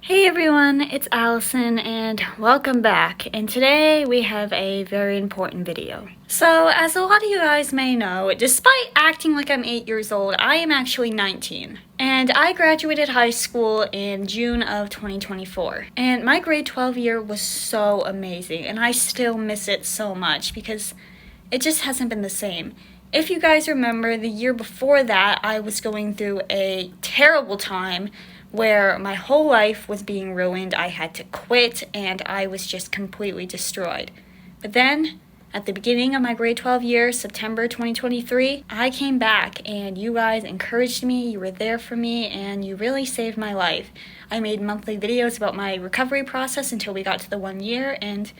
Hey everyone, it's Allison and welcome back. And today we have a very important video. So, as a lot of you guys may know, despite acting like I'm 8 years old, I am actually 19. And I graduated high school in June of 2024. And my grade 12 year was so amazing, and I still miss it so much because it just hasn't been the same. If you guys remember, the year before that, I was going through a terrible time where my whole life was being ruined. I had to quit and I was just completely destroyed. But then, at the beginning of my grade 12 year, September 2023, I came back and you guys encouraged me, you were there for me, and you really saved my life. I made monthly videos about my recovery process until we got to the 1 year, and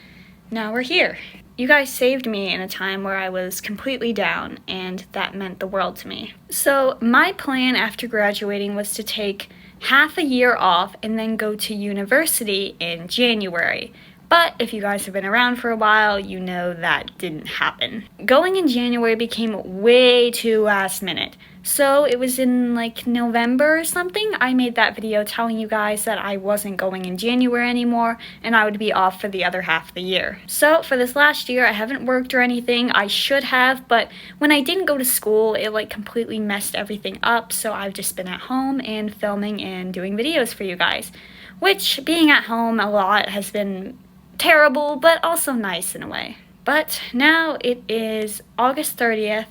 now we're here. You guys saved me in a time where I was completely down, and that meant the world to me. So my plan after graduating was to take half a year off and then go to university in January. But if you guys have been around for a while, you know that didn't happen. Going in January became way too last minute. So it was in like November or something, I made that video telling you guys that I wasn't going in January anymore and I would be off for the other half of the year. So for this last year, I haven't worked or anything. I should have, but when I didn't go to school, it like completely messed everything up. So I've just been at home and filming and doing videos for you guys, which being at home a lot has been terrible, but also nice in a way. But now it is August 30th,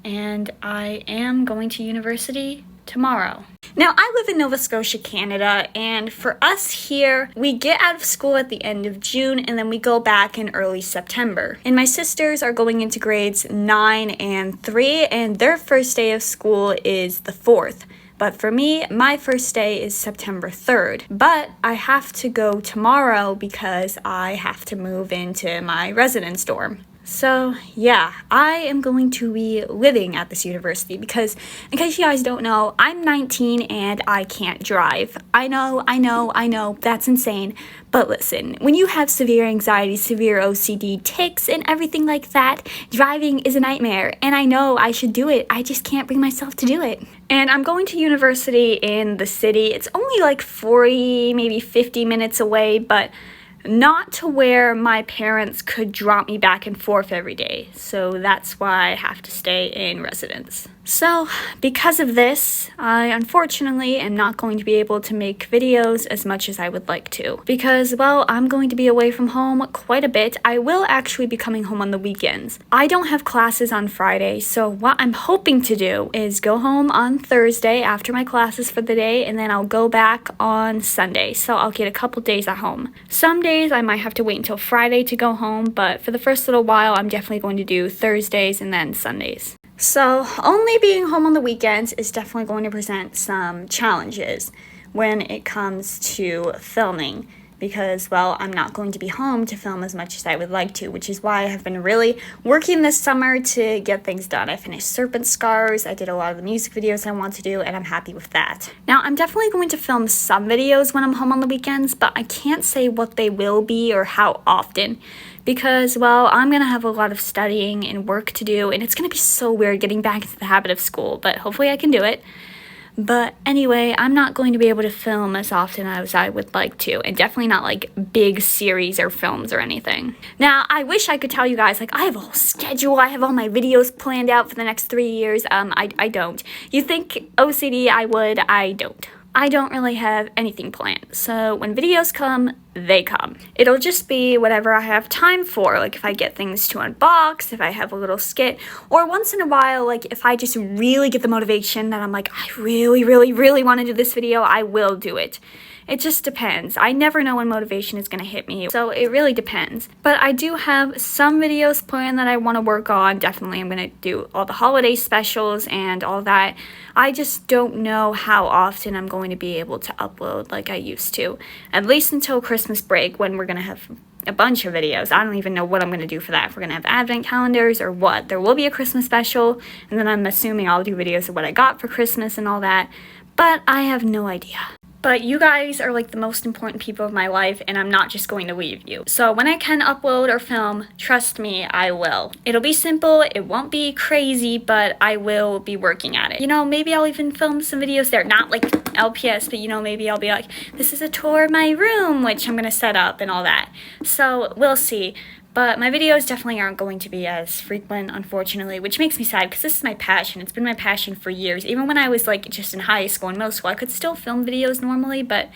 and I am going to university tomorrow. Now, I live in Nova Scotia, Canada, and for us here, we get out of school at the end of June, and then we go back in early September. And my sisters are going into grades 9 and 3, and their first day of school is the 4th. But for me, my first day is September 3rd. But I have to go tomorrow because I have to move into my residence dorm. So yeah, I am going to be living at this university because, in case you guys don't know, I'm 19 and I can't drive. I know, that's insane. But listen, when you have severe anxiety, severe OCD, tics, and everything like that, driving is a nightmare. And I know I should do it, I just can't bring myself to do it. And I'm going to university in the city. It's only like 40, maybe 50 minutes away, but not to where my parents could drop me back and forth every day. So that's why I have to stay in residence. So because of this, I unfortunately am not going to be able to make videos as much as I would like to. Because, well, I'm going to be away from home quite a bit. I will actually be coming home on the weekends. I don't have classes on Friday, so what I'm hoping to do is go home on Thursday after my classes for the day, and then I'll go back on Sunday. So I'll get a couple days at home. Some days I might have to wait until Friday to go home, but for the first little while, I'm definitely going to do Thursdays and then Sundays. So only being home on the weekends is definitely going to present some challenges when it comes to filming because, well, I'm not going to be home to film as much as I would like to, which is why I have been really working this summer to get things done. I finished Serpent Scars, I did a lot of the music videos I want to do, and I'm happy with that. Now, I'm definitely going to film some videos when I'm home on the weekends, but I can't say what they will be or how often. Because, well, I'm going to have a lot of studying and work to do, and it's going to be so weird getting back into the habit of school, but hopefully I can do it. But anyway, I'm not going to be able to film as often as I would like to, and definitely not like big series or films or anything. Now, I wish I could tell you guys, like, I have a whole schedule, I have all my videos planned out for the next 3 years. I don't. You think OCD I would, I don't. I don't really have anything planned, so when videos come, they come. It'll just be whatever I have time for, like if I get things to unbox, if I have a little skit, or once in a while, like if I just really get the motivation that I'm like, I really want to do this video, I will do it. It just depends. I never know when motivation is going to hit me, so it really depends. But I do have some videos planned that I want to work on. Definitely I'm going to do all the holiday specials and all that. I just don't know how often I'm going to be able to upload like I used to. At least until Christmas break, when we're going to have a bunch of videos. I don't even know what I'm going to do for that. If we're going to have advent calendars or what. There will be a Christmas special, and then I'm assuming I'll do videos of what I got for Christmas and all that. But I have no idea. But you guys are like the most important people of my life, and I'm not just going to leave you. So when I can upload or film, trust me, I will. It'll be simple, it won't be crazy, but I will be working at it. You know, maybe I'll even film some videos there, not like LPS, but you know, maybe I'll be like, this is a tour of my room, which I'm gonna set up and all that. So we'll see. But my videos definitely aren't going to be as frequent, unfortunately, which makes me sad because this is my passion. It's been my passion for years. Even when I was like just in high school and middle school, I could still film videos normally, but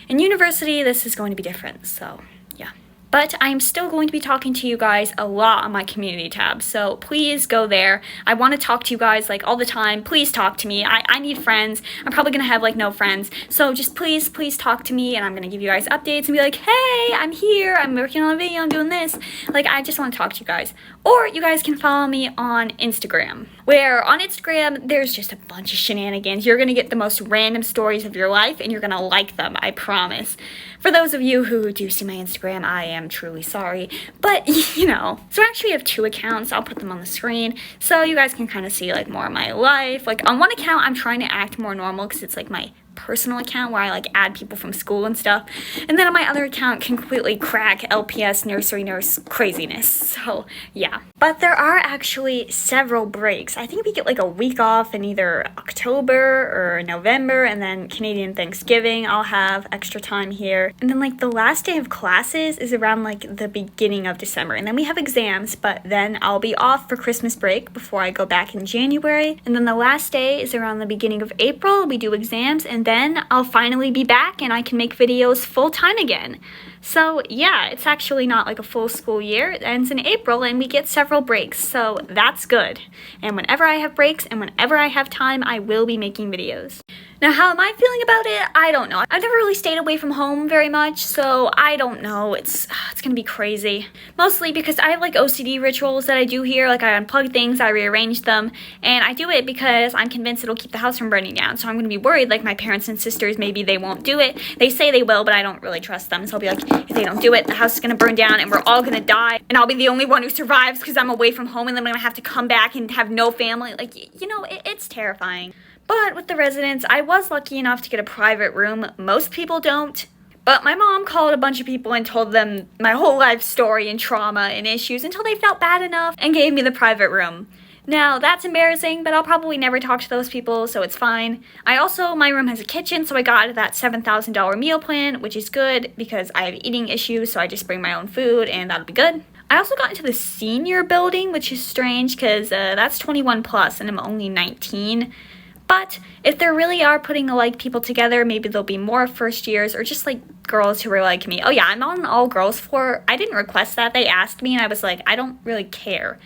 in university, this is going to be different, so yeah. But I'm still going to be talking to you guys a lot on my community tab, so please go there. I want to talk to you guys like all the time. Please talk to me. I need friends. I'm probably going to have like no friends, so just please talk to me, and I'm going to give you guys updates and be like, hey, I'm here, I'm working on a video, I'm doing this. Like, I just want to talk to you guys. Or you guys can follow me on Instagram, where on Instagram, there's just a bunch of shenanigans. You're going to get the most random stories of your life, and you're going to like them, I promise. For those of you who do see my Instagram, I am truly sorry, but you know. So I actually have 2 accounts. I'll put them on the screen so you guys can kind of see like more of my life. Like on one account, I'm trying to act more normal because it's like my personal account where I like add people from school and stuff, and then on my other account completely crack LPS nursery nurse craziness. So yeah, but there are actually several breaks. I think we get like a week off in either October or November, and then Canadian Thanksgiving I'll have extra time here, and then like the last day of classes is around like the beginning of December, and then we have exams, but then I'll be off for Christmas break before I go back in January, and then the last day is around the beginning of April. We do exams, and then I'll finally be back and I can make videos full time again. So yeah, it's actually not like a full school year. It ends in April and we get several breaks, so that's good. And whenever I have breaks and whenever I have time, I will be making videos. Now, how am I feeling about it? I don't know. I've never really stayed away from home very much, so I don't know. It's gonna be crazy. Mostly because I have like OCD rituals that I do here. Like I unplug things, I rearrange them, and I do it because I'm convinced it'll keep the house from burning down. So I'm gonna be worried like my parents and sisters, maybe they won't do it. They say they will, but I don't really trust them. So I'll be like, if they don't do it, the house is gonna burn down and we're all gonna die. And I'll be the only one who survives because I'm away from home, and then I'm gonna have to come back and have no family. Like, you know, it's terrifying. But with the residents, I was lucky enough to get a private room. Most people don't. But my mom called a bunch of people and told them my whole life story and trauma and issues until they felt bad enough and gave me the private room. Now, that's embarrassing, but I'll probably never talk to those people, so it's fine. My room has a kitchen, so I got that $7,000 meal plan, which is good because I have eating issues, so I just bring my own food and that'll be good. I also got into the senior building, which is strange because that's 21 plus and I'm only 19. But if they really are putting like people together, maybe there'll be more first years or just like girls who are like me. Oh yeah, I'm on an all girls floor. I didn't request that. They asked me and I was like, I don't really care.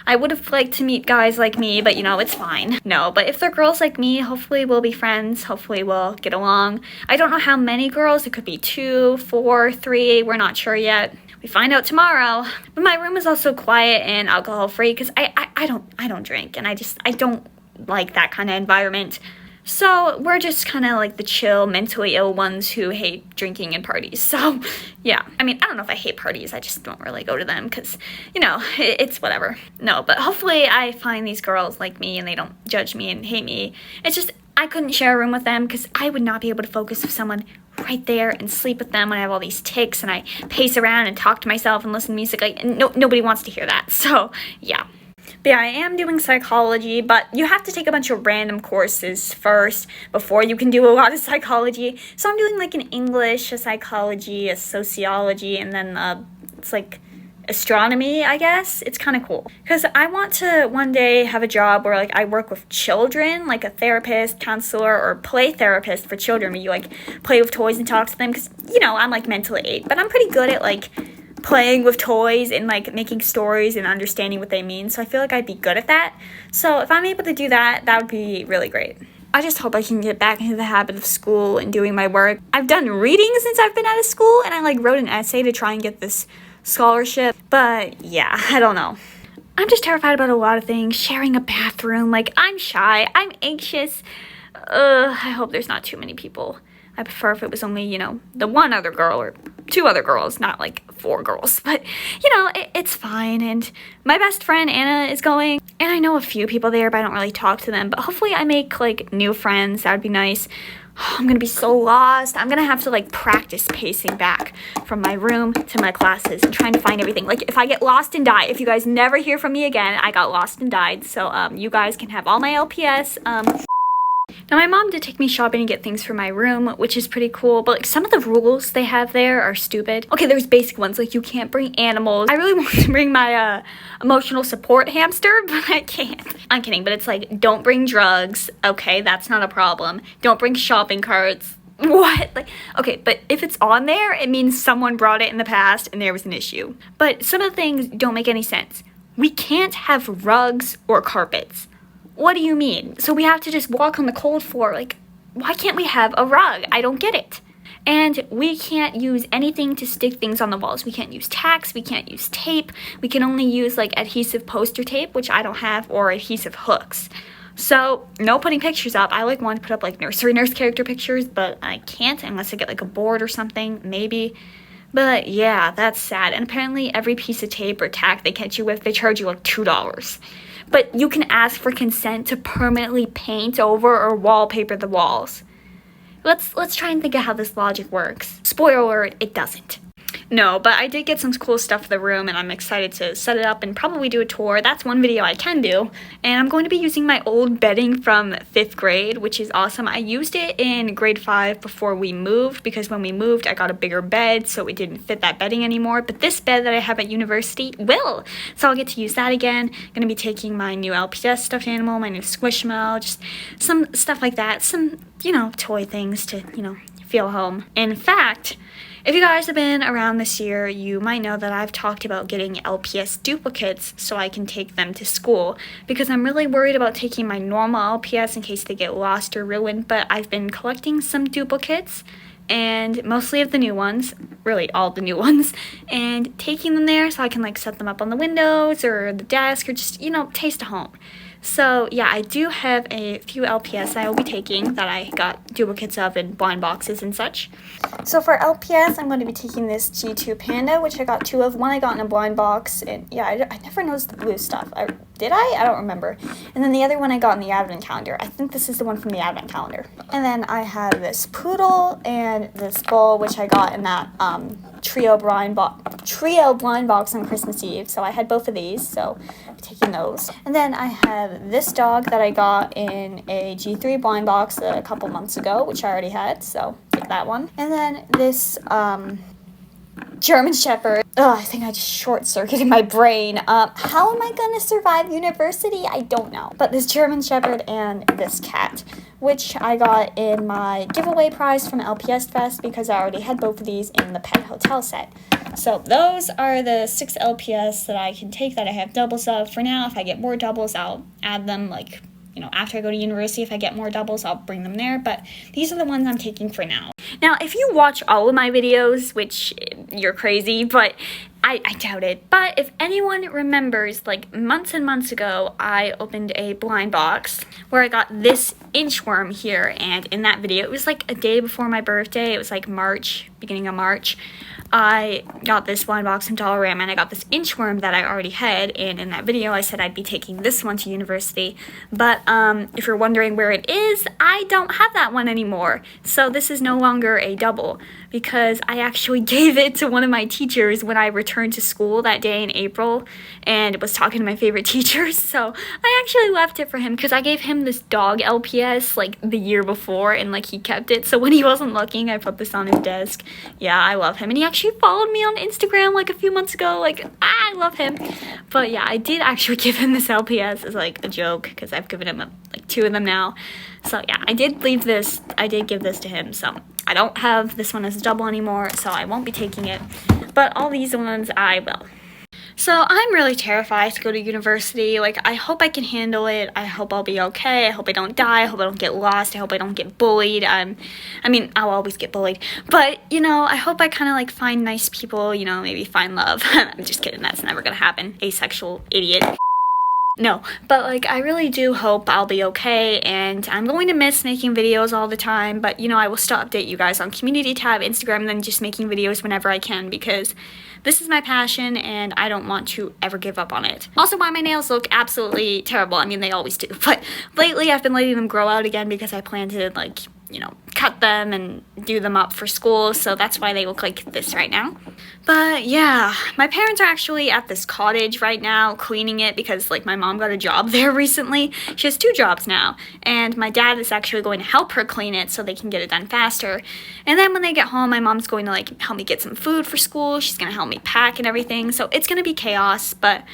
I would have liked to meet guys like me, but you know, it's fine. No, but if they're girls like me, hopefully we'll be friends. Hopefully we'll get along. I don't know how many girls. It could be 2, 4, 3. We're not sure yet. We find out tomorrow. But my room is also quiet and alcohol free because I don't drink, and I don't like that kind of environment. So we're just kind of like the chill, mentally ill ones who hate drinking and parties. So yeah, I mean, I don't know if I hate parties. I just don't really go to them because, you know, it's whatever. No, but hopefully I find these girls like me and they don't judge me and hate me. It's just I couldn't share a room with them because I would not be able to focus with someone right there and sleep with them when I have all these tics and I pace around and talk to myself and listen to music. Like, nobody wants to hear that. So yeah. But yeah, I am doing psychology, but you have to take a bunch of random courses first before you can do a lot of psychology. So I'm doing like an English, a psychology, a sociology, and then it's like astronomy, I guess. It's kind of cool because I want to one day have a job where like I work with children, like a therapist, counselor, or play therapist for children, where you like play with toys and talk to them, because you know I'm like mentally 8, but I'm pretty good at like playing with toys and like making stories and understanding what they mean, so I feel like I'd be good at that. So if I'm able to do that, that would be really great. I just hope I can get back into the habit of school and doing my work. I've done reading since I've been out of school, and I like wrote an essay to try and get this scholarship, but yeah, I don't know. I'm just terrified about a lot of things. Sharing a bathroom, like I'm shy, I'm anxious. I hope there's not too many people. I prefer if it was only, you know, the one other girl or 2 other girls, not like 4 girls. But, you know, it's fine. And my best friend, Anna, is going. And I know a few people there, but I don't really talk to them. But hopefully I make, like, new friends. That would be nice. I'm gonna be so lost. I'm gonna have to like practice pacing back from my room to my classes and trying to find everything. Like if I get lost and die, if you guys never hear from me again, I got lost and died. So you guys can have all my LPS. Now my mom did take me shopping and get things for my room, which is pretty cool, but like some of the rules they have there are stupid. Okay, there's basic ones, like you can't bring animals. I really want to bring my emotional support hamster, but I can't. I'm kidding, but it's like, don't bring drugs. Okay, that's not a problem. Don't bring shopping carts. What? Like, okay, but if it's on there, it means someone brought it in the past and there was an issue. But some of the things don't make any sense. We can't have rugs or carpets. What do you mean? So we have to just walk on the cold floor? Like, why can't we have a rug? I don't get it. And we can't use anything to stick things on the walls. We can't use tacks, we can't use tape. We can only use like adhesive poster tape, which I don't have, or adhesive hooks. So no putting pictures up. I like want to put up like nursery nurse character pictures, but I can't unless I get like a board or something, maybe. But yeah, that's sad. And apparently every piece of tape or tack they catch you with, they charge you like $2. But you can ask for consent to permanently paint over or wallpaper the walls. Let's try and think of how this logic works. Spoiler alert, it doesn't. No, but I did get some cool stuff for the room and I'm excited to set it up and probably do a tour. That's one video I can do. And I'm going to be using my old bedding from 5th grade, which is awesome. I used it in grade 5 before we moved because when we moved I got a bigger bed so it didn't fit that bedding anymore. But this bed that I have at university will. So I'll get to use that again. I'm going to be taking my new LPS stuffed animal, my new Squishmallow, just some stuff like that. Some, toy things to, feel home. In fact, if you guys have been around this year, you might know that I've talked about getting LPS duplicates so I can take them to school because I'm really worried about taking my normal LPS in case they get lost or ruined, but I've been collecting some duplicates and mostly of the new ones, really all the new ones, and taking them there so I can like set them up on the windows or the desk or just, taste a home. So yeah, I do have a few LPS I will be taking that I got duplicates of in blind boxes and such. So for LPS, I'm going to be taking this G2 Panda, which I got 2 of. One I got in a blind box, and yeah, I never noticed the blue stuff. Did I? I don't remember. And then the other one I got in the advent calendar. I think this is the one from the advent calendar. And then I have this poodle and this bull, which I got in that trio blind box on Christmas Eve. So I had both of these, so I'm taking those. And then I have this dog that I got in a G3 blind box a couple months ago, which I already had, so take that one. And then this German Shepherd. I think I just short-circuited my brain. How am I gonna survive university? I don't know. But this German Shepherd and this cat, which I got in my giveaway prize from LPS Fest because I already had both of these in the pet hotel set. So those are the 6 LPS that I can take that I have doubles of. For now, if I get more doubles, I'll add them after I go to university. If I get more doubles, I'll bring them there. But these are the ones I'm taking for now. Now, if you watch all of my videos, which you're crazy, but I doubt it. But if anyone remembers, like months and months ago, I opened a blind box where I got this inchworm here. And in that video, it was like a day before my birthday. It was like March, beginning of March. I got this blind box from Dollarama and I got this inchworm that I already had, and in that video I said I'd be taking this one to university, but if you're wondering where it is, I don't have that one anymore, so this is no longer a double because I actually gave it to one of my teachers when I returned to school that day in April and was talking to my favorite teachers, so I actually left it for him because I gave him this dog LPS like the year before and like he kept it, so when he wasn't looking I put this on his desk. Yeah, I love him, and he actually followed me on Instagram like a few months ago. Like, I love him. But yeah, I did actually give him this LPS as like a joke because I've given him like 2 of them now. So yeah, I did give this to him. So I don't have this one as a double anymore, so I won't be taking it. But all these ones I will. So I'm really terrified to go to university. Like, I hope I can handle it. I hope I'll be okay. I hope I don't die. I hope I don't get lost. I hope I don't get bullied. I mean, I'll always get bullied. But, I hope I kind of, like, find nice people, maybe find love. I'm just kidding. That's never gonna happen. Asexual idiot. No, but like I really do hope I'll be okay, and I'm going to miss making videos all the time, but I will still update you guys on community tab, Instagram, and then just making videos whenever I can because this is my passion and I don't want to ever give up on it. Also, why my nails look absolutely terrible. I mean, they always do, but lately I've been letting them grow out again because I plan to like cut them and do them up for school, so that's why they look like this right now. But yeah, my parents are actually at this cottage right now cleaning it because like my mom got a job there recently. She has 2 jobs now, and my dad is actually going to help her clean it so they can get it done faster. And then when they get home, my mom's going to like help me get some food for school. She's going to help me pack and everything, so it's going to be chaos, but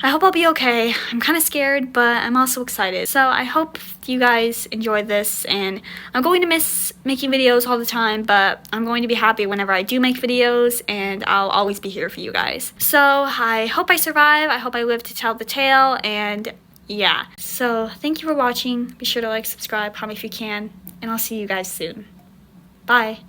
I hope I'll be okay. I'm kind of scared, but I'm also excited. So I hope you guys enjoyed this, and I'm going to miss making videos all the time, but I'm going to be happy whenever I do make videos, and I'll always be here for you guys. So I hope I survive. I hope I live to tell the tale, and yeah. So thank you for watching. Be sure to like, subscribe, comment if you can, and I'll see you guys soon. Bye.